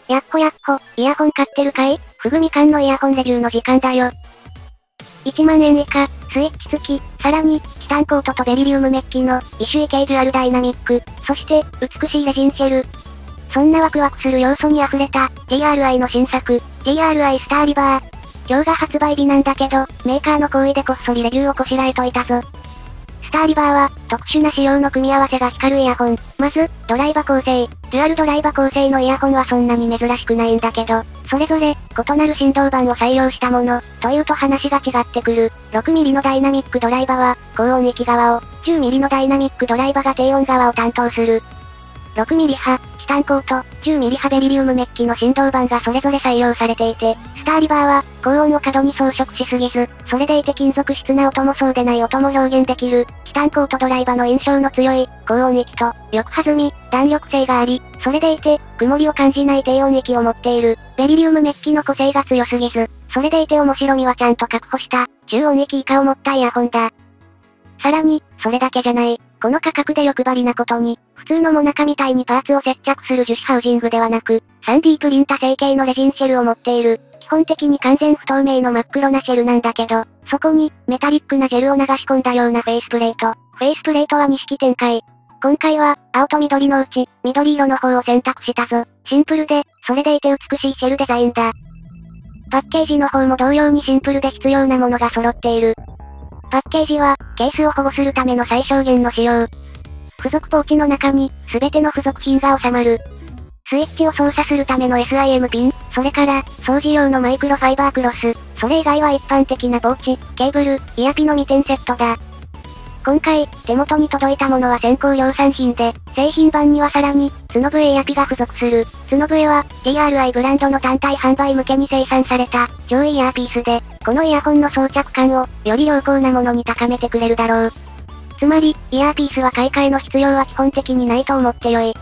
やっほやっほ、イヤホン買ってるかい？ふぐみかんのイヤホンレビューの時間だよ。1万円以下、スイッチ付き、さらに、チタンコートとベリリウムメッキの、異種異形デュアルダイナミック、そして、美しいレジンシェル。そんなワクワクする要素に溢れた、DRI の新作、DRI スターリバー。今日が発売日なんだけど、メーカーの好意でこっそりレビューをこしらえといたぞ。スターリバーは、特殊な仕様の組み合わせが光るイヤホン。まず、ドライバ構成。デュアルドライバ構成のイヤホンはそんなに珍しくないんだけど、それぞれ、異なる振動板を採用したもの、というと話が違ってくる。6mm のダイナミックドライバは、高音域側を、10mm のダイナミックドライバが低音側を担当する。6mm 波、チタンコート、10mm 波ベリリウムメッキの振動板がそれぞれ採用されていて、スターリバーは、高音を過度に装飾しすぎず、それでいて金属質な音もそうでない音も表現できる、チタンコートドライバの印象の強い、高音域と、よく弾み、弾力性があり、それでいて、曇りを感じない低音域を持っている、ベリリウムメッキの個性が強すぎず、それでいて面白みはちゃんと確保した、中音域以下を持ったイヤホンだ。さらに、それだけじゃない。この価格で欲張りなことに、普通のモナカみたいにパーツを接着する樹脂ハウジングではなく、3D プリンタ成形のレジンシェルを持っている。基本的に完全不透明の真っ黒なシェルなんだけど、そこに、メタリックなジェルを流し込んだようなフェイスプレート。フェイスプレートは2式展開。今回は、青と緑のうち、緑色の方を選択したぞ。シンプルで、それでいて美しいシェルデザインだ。パッケージの方も同様にシンプルで必要なものが揃っている。パッケージは、ケースを保護するための最小限の仕様。付属ポーチの中に、すべての付属品が収まる。スイッチを操作するための SIM ピン、それから、掃除用のマイクロファイバークロス、それ以外は一般的なポーチ、ケーブル、イヤピの2点セットだ。今回、手元に届いたものは先行量産品で、製品版にはさらに、角笛イヤピが付属する。角笛は、DRI ブランドの単体販売向けに生産された、上位イヤーピースで、このイヤホンの装着感を、より良好なものに高めてくれるだろう。つまり、イヤーピースは買い替えの必要は基本的にないと思ってよい。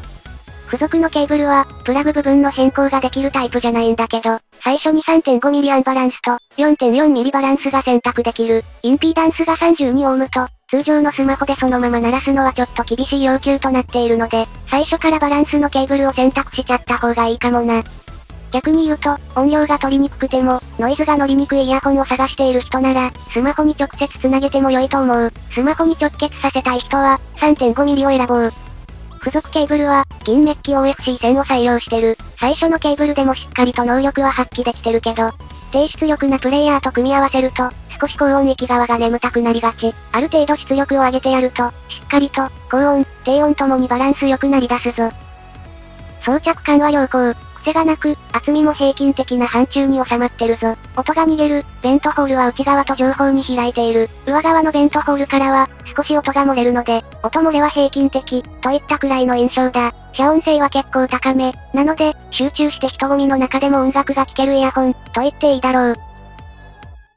付属のケーブルは、プラグ部分の変更ができるタイプじゃないんだけど、最初に 3.5mm アンバランスと、4.4mm バランスが選択できる。インピーダンスが 32Ohm と、通常のスマホでそのまま鳴らすのはちょっと厳しい要求となっているので、最初からバランスのケーブルを選択しちゃった方がいいかもな。逆に言うと、音量が取りにくくても、ノイズが乗りにくいイヤホンを探している人なら、スマホに直接つなげても良いと思う。スマホに直結させたい人は、3.5mm を選ぼう。付属ケーブルは、銀メッキ OFC 線を採用してる。最初のケーブルでもしっかりと能力は発揮できてるけど、低出力なプレイヤーと組み合わせると、少し高音域側が眠たくなりがち。ある程度出力を上げてやると、しっかりと、高音、低音ともにバランス良くなり出すぞ。装着感は良好。癖がなく、厚みも平均的な範疇に収まってるぞ。音が逃げる、ベントホールは内側と上方に開いている。上側のベントホールからは、少し音が漏れるので、音漏れは平均的、といったくらいの印象だ。遮音性は結構高め。なので、集中して人混みの中でも音楽が聴けるイヤホン、と言っていいだろう。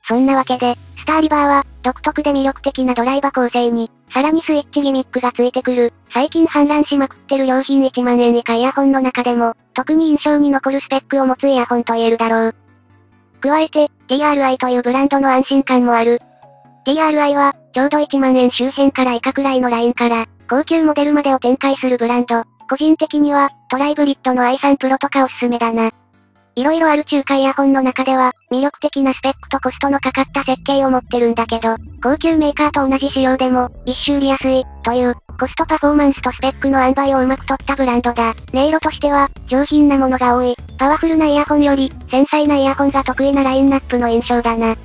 そんなわけで、スターリバーは、独特で魅力的なドライバ構成に、さらにスイッチギミックがついてくる。最近氾濫しまくってる良品1万円以下イヤホンの中でも、特に印象に残るスペックを持つイヤホンと言えるだろう。加えて、DRI というブランドの安心感もある。DRI は、ちょうど1万円周辺から以下くらいのラインから、高級モデルまでを展開するブランド。個人的には、トライブリッドの i3 Pro とかおすすめだな。色々ある中華イヤホンの中では、魅力的なスペックとコストのかかった設計を持ってるんだけど、高級メーカーと同じ仕様でも、一周利安い、という、コストパフォーマンスとスペックの塩梅をうまく取ったブランドだ。音色としては、上品なものが多い。パワフルなイヤホンより、繊細なイヤホンが得意なラインナップの印象だな。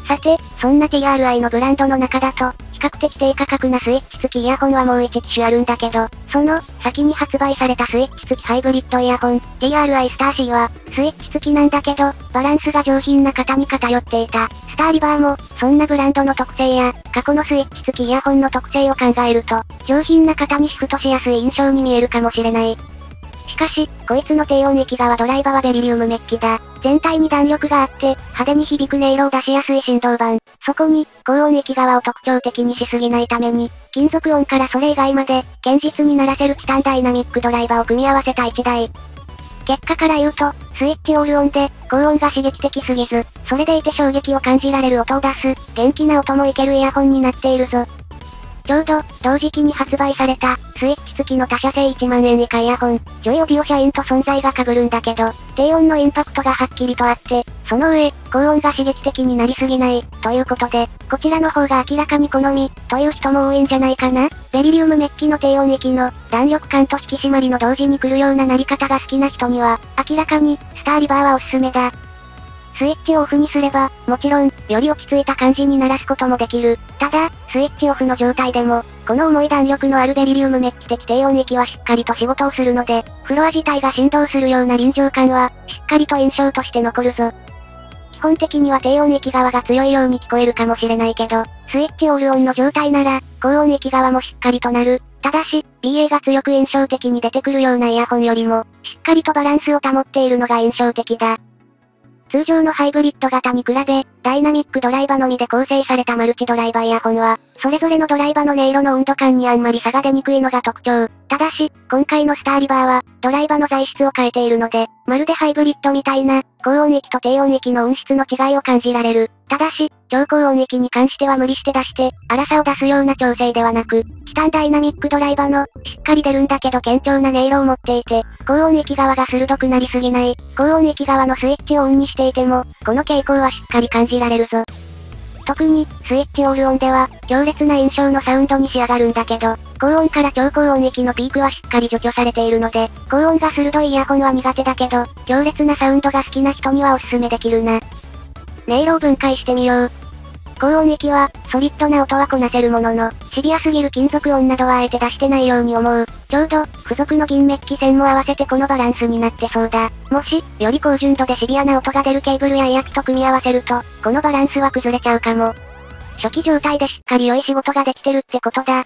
さて、そんな DRI のブランドの中だと、比較的低価格なスイッチ付きイヤホンはもう1機種あるんだけど、その、先に発売されたスイッチ付きハイブリッドイヤホン、DRI スター C は、スイッチ付きなんだけど、バランスが上品な型に偏っていた。スターリバーも、そんなブランドの特性や、過去のスイッチ付きイヤホンの特性を考えると、上品な型にシフトしやすい印象に見えるかもしれない。しかし、こいつの低音域側ドライバーはベリリウムメッキだ。全体に弾力があって、派手に響く音色を出しやすい振動板。そこに、高音域側を特徴的にしすぎないために、金属音からそれ以外まで、堅実に鳴らせるチタンダイナミックドライバーを組み合わせた1台。結果から言うと、スイッチオールオンで、高音が刺激的すぎず、それでいて衝撃を感じられる音を出す、元気な音もいけるイヤホンになっているぞ。ちょうど、同時期に発売された、スイッチ付きの他社製1万円以下イヤホン、ジョイオビオシャインと存在が被るんだけど、低音のインパクトがはっきりとあって、その上、高音が刺激的になりすぎない、ということで、こちらの方が明らかに好み、という人も多いんじゃないかな。ベリリウムメッキの低音域の、弾力感と引き締まりの同時に来るような鳴り方が好きな人には、明らかに、スターリバーはおすすめだ。スイッチをオフにすれば、もちろん、より落ち着いた感じに鳴らすこともできる。ただ、スイッチオフの状態でも、この重い弾力のあるベリリウムメッキ的低音域はしっかりと仕事をするので、フロア自体が振動するような臨場感は、しっかりと印象として残るぞ。基本的には低音域側が強いように聞こえるかもしれないけど、スイッチオールオンの状態なら、高音域側もしっかりとなる。ただし、BA が強く印象的に出てくるようなイヤホンよりも、しっかりとバランスを保っているのが印象的だ。通常のハイブリッド型に比べ、ダイナミックドライバのみで構成されたマルチドライバイヤホンは、それぞれのドライバの音色の温度感にあんまり差が出にくいのが特徴。ただし、今回のスターリバーは、ドライバの材質を変えているので、まるでハイブリッドみたいな、高音域と低音域の音質の違いを感じられる。ただし、超高音域に関しては無理して出して、粗さを出すような調整ではなく、チタンダイナミックドライバの、しっかり出るんだけど堅調な音色を持っていて、高音域側が鋭くなりすぎない、高音域側のスイッチをオンにしていても、この傾向はしっかり感じられるぞ。特に、スイッチオールオンでは、強烈な印象のサウンドに仕上がるんだけど、高音から超高音域のピークはしっかり除去されているので、高音が鋭いイヤホンは苦手だけど、強烈なサウンドが好きな人にはおすすめできるな。音色を分解してみよう。高音域は、ソリッドな音はこなせるものの、シビアすぎる金属音などはあえて出してないように思う。ちょうど、付属の銀メッキ線も合わせてこのバランスになってそうだ。もし、より高純度でシビアな音が出るケーブルやイヤキと組み合わせると、このバランスは崩れちゃうかも。初期状態でしっかり良い仕事ができてるってことだ。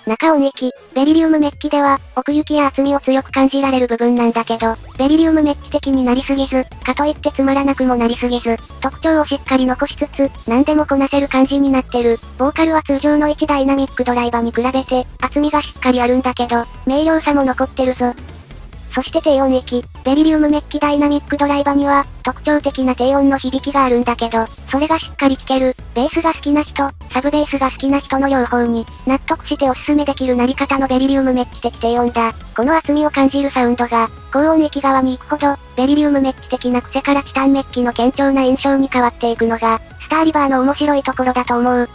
中音域、ベリリウムメッキでは、奥行きや厚みを強く感じられる部分なんだけど、ベリリウムメッキ的になりすぎず、かといってつまらなくもなりすぎず、特徴をしっかり残しつつ、何でもこなせる感じになってる。ボーカルは通常の1ダイナミックドライバに比べて、厚みがしっかりあるんだけど、明瞭さも残ってるぞ。そして低音域、ベリリウムメッキダイナミックドライバには、特徴的な低音の響きがあるんだけど、それがしっかり聴ける、ベースが好きな人、サブベースが好きな人の両方に、納得しておすすめできる鳴り方のベリリウムメッキ的低音だ。この厚みを感じるサウンドが、高音域側に行くほど、ベリリウムメッキ的な癖からチタンメッキの堅調な印象に変わっていくのが、スターリバーの面白いところだと思う。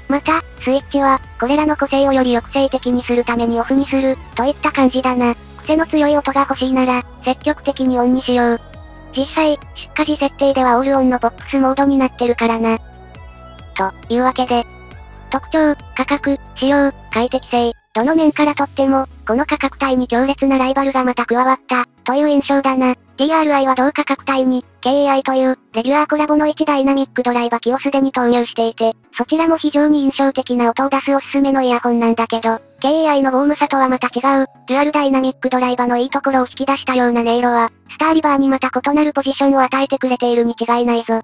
また、スイッチは、これらの個性をより抑制的にするためにオフにする、といった感じだな。癖の強い音が欲しいなら、積極的にオンにしよう。実際、出荷時設定ではオールオンのボックスモードになってるからな。というわけで、特徴、価格、使用、快適性、どの面からとっても、この価格帯に強烈なライバルがまた加わった、という印象だな。DRI は同価格帯に、KAI という、レギュラーコラボの1ダイナミックドライバ機をすでに投入していて、そちらも非常に印象的な音を出すおすすめのイヤホンなんだけど、KAI のウォームさとはまた違う、デュアルダイナミックドライバのいいところを引き出したような音色は、スターリバーにまた異なるポジションを与えてくれているに違いないぞ。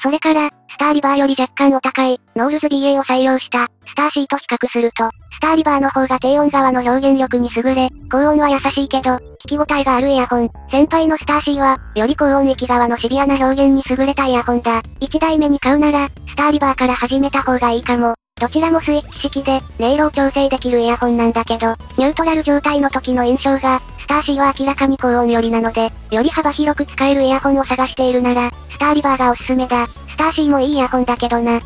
それから、スターリバーより若干お高い、ノールズ BA を採用した、スター C と比較すると、スターリバーの方が低音側の表現力に優れ、高音は優しいけど、聞き応えがあるイヤホン。先輩のスター C は、より高音域側のシビアな表現に優れたイヤホンだ。1台目に買うなら、スターリバーから始めた方がいいかも。どちらもスイッチ式で、音色を調整できるイヤホンなんだけど、ニュートラル状態の時の印象が、スター C は明らかに高音寄りなので、より幅広く使えるイヤホンを探しているなら、スターリバーがおすすめだ。スター C もいいイヤホンだけどな。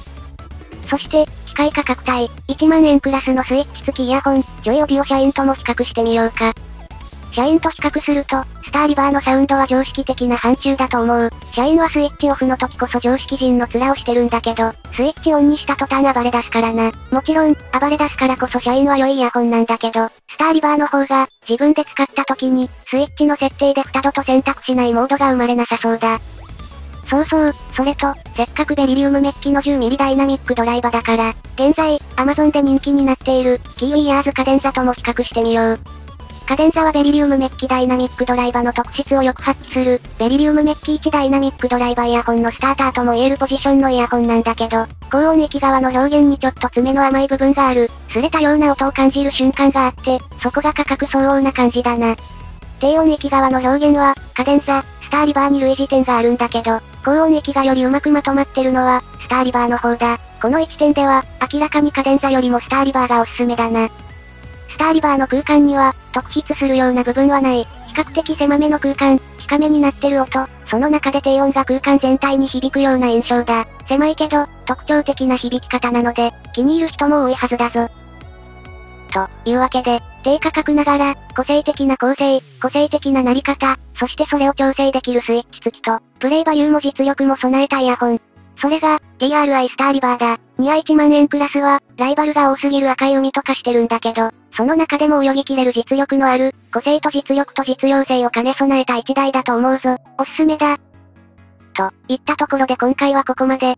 そして、近い価格帯、1万円クラスのスイッチ付きイヤホン、ジョイオビオシャインとも比較してみようか。シャインと比較すると、スターリバーのサウンドは常識的な範疇だと思う。シャインはスイッチオフの時こそ常識人の面をしてるんだけど、スイッチオンにした途端暴れ出すからな。もちろん、暴れ出すからこそシャインは良いイヤホンなんだけど、スターリバーの方が、自分で使った時に、スイッチの設定で2度と選択しないモードが生まれなさそうだ。そうそう、それと、せっかくベリリウムメッキの 10mm ダイナミックドライバだから、現在、Amazon で人気になっている、キーウィイヤーズカデンザとも比較してみよう。カデンザはベリリウムメッキダイナミックドライバの特質をよく発揮する、ベリリウムメッキ1ダイナミックドライバイヤホンのスターターとも言えるポジションのイヤホンなんだけど、高音域側の表現にちょっと爪の甘い部分がある、擦れたような音を感じる瞬間があって、そこが価格相応な感じだな。低音域側の表現は、カデンザ、スターリバーに類似点があるんだけど、高音域がよりうまくまとまってるのは、スターリバーの方だ。この1点では、明らかにカデンザよりもスターリバーがおすすめだな。スターリバーの空間には、特筆するような部分はない。比較的狭めの空間、近めになってる音、その中で低音が空間全体に響くような印象だ。狭いけど、特徴的な響き方なので、気に入る人も多いはずだぞ。というわけで、低価格ながら、個性的な構成、個性的な鳴り方、そしてそれを調整できるスイッチ付きと、プレイバリューも実力も備えたイヤホン。それが、DRI スターリバーだ。ニア1万円クラスは、ライバルが多すぎる赤い海と化してるんだけど、その中でも泳ぎきれる実力のある、個性と実力と実用性を兼ね備えた一台だと思うぞ。おすすめだ。といったところで今回はここまで。